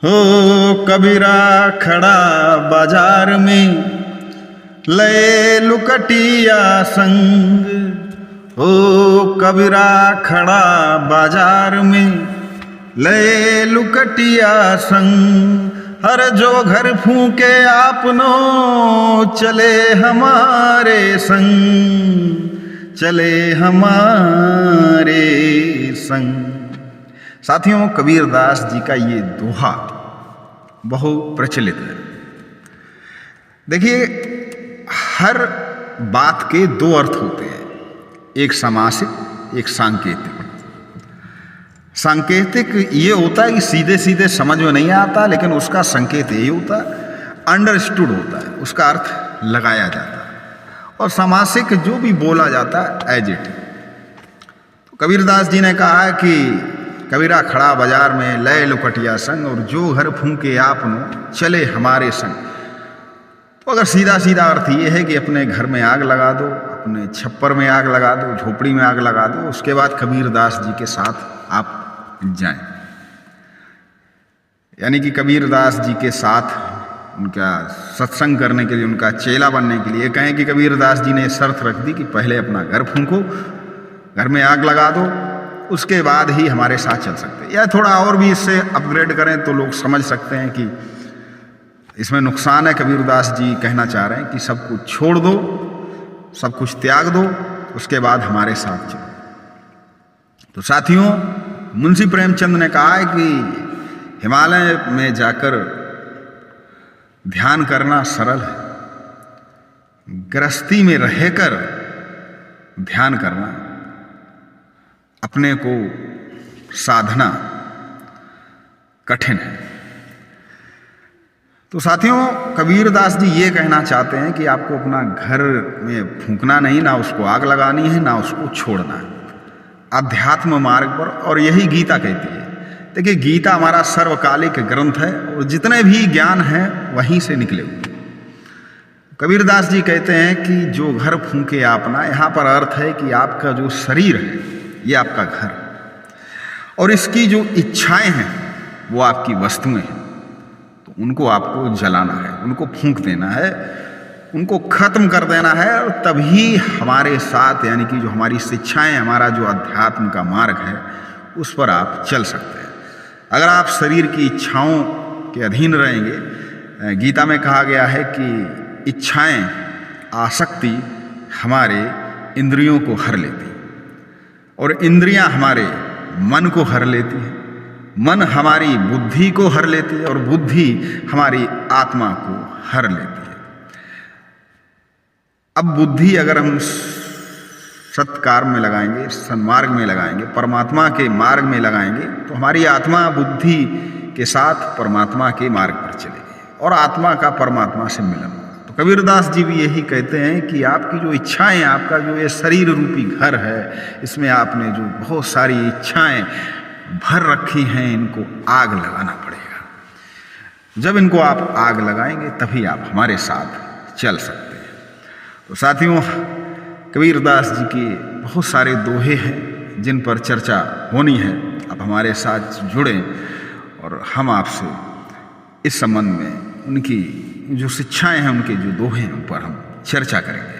हो कबीरा खड़ा बाजार में लए लुकटिया संग। हो कबीरा खड़ा बाजार में लए लुकटिया संग। हर जो घर फूके आपनो चले हमारे संग, चले हमारे संग। साथियों, कबीरदास जी का ये दोहा बहु प्रचलित है। देखिए, हर बात के दो अर्थ होते हैं, एक समासिक, एक सांकेतिक। सांकेतिक ये होता है कि सीधे सीधे समझ में नहीं आता, लेकिन उसका संकेत यही होता है, अंडरस्टूड होता है, उसका अर्थ लगाया जाता है। और समासिक जो भी बोला जाता है एज इट। तो कबीरदास जी ने कहा है कि कबीरा खड़ा बाजार में लय लुकटिया संग, और जो घर फूके आपनो चले हमारे संग। तो अगर सीधा सीधा अर्थ ये है कि अपने घर में आग लगा दो, अपने छप्पर में आग लगा दो, झोपड़ी में आग लगा दो, उसके बाद कबीरदास जी के साथ आप जाएं। यानी कि कबीरदास जी के साथ उनका सत्संग करने के लिए, उनका चेला बनने के लिए कहें कि कबीरदास जी ने शर्त रख दी कि पहले अपना घर फूंको, घर में आग लगा दो, उसके बाद ही हमारे साथ चल सकते हैं। या थोड़ा और भी इससे अपग्रेड करें तो लोग समझ सकते हैं कि इसमें नुकसान है। कबीरदास जी कहना चाह रहे हैं कि सब कुछ छोड़ दो, सब कुछ त्याग दो, उसके बाद हमारे साथ चलो। तो साथियों, मुंशी प्रेमचंद ने कहा है कि हिमालय में जाकर ध्यान करना सरल है, गृहस्थी में रहकर ध्यान करना, अपने को साधना कठिन है। तो साथियों, कबीरदास जी ये कहना चाहते हैं कि आपको अपना घर में फूंकना नहीं, ना उसको आग लगानी है, ना उसको छोड़ना है, अध्यात्म मार्ग पर। और यही गीता कहती है। देखिए, गीता हमारा सर्वकालिक ग्रंथ है और जितने भी ज्ञान हैं वहीं से निकले हुए। कबीरदास जी कहते हैं कि जो घर फूंके आपना, यहाँ पर अर्थ है कि आपका जो शरीर है ये आपका घर, और इसकी जो इच्छाएं हैं वो आपकी वस्तुएं हैं। तो उनको आपको जलाना है, उनको फूंक देना है, उनको खत्म कर देना है, और तभी हमारे साथ, यानी कि जो हमारी शिक्षाएं, हमारा जो अध्यात्म का मार्ग है उस पर आप चल सकते हैं। अगर आप शरीर की इच्छाओं के अधीन रहेंगे, गीता में कहा गया है कि इच्छाएं, आसक्ति हमारे इंद्रियों को हर लेती, और इंद्रियां हमारे मन को हर लेती हैं, मन हमारी बुद्धि को हर लेती है, और बुद्धि हमारी आत्मा को हर लेती है। अब बुद्धि अगर हम सत्कार्य में लगाएंगे, सन्मार्ग में लगाएंगे, परमात्मा के मार्ग में लगाएंगे, तो हमारी आत्मा बुद्धि के साथ परमात्मा के मार्ग पर चलेगी और आत्मा का परमात्मा से मिलन होगा। तो कबीरदास जी भी यही कहते हैं कि आपकी जो इच्छाएं, आपका जो ये शरीर रूपी घर है, इसमें आपने जो बहुत सारी इच्छाएं भर रखी हैं, इनको आग लगाना पड़ेगा। जब इनको आप आग लगाएंगे तभी आप हमारे साथ चल सकते हैं। तो साथियों, कबीरदास जी के बहुत सारे दोहे हैं जिन पर चर्चा होनी है। आप हमारे साथ जुड़ें और हम आपसे इस संबंध में उनकी जो शिक्षाएं हैं, उनके जो दोहे हैं, उन पर हम चर्चा करेंगे।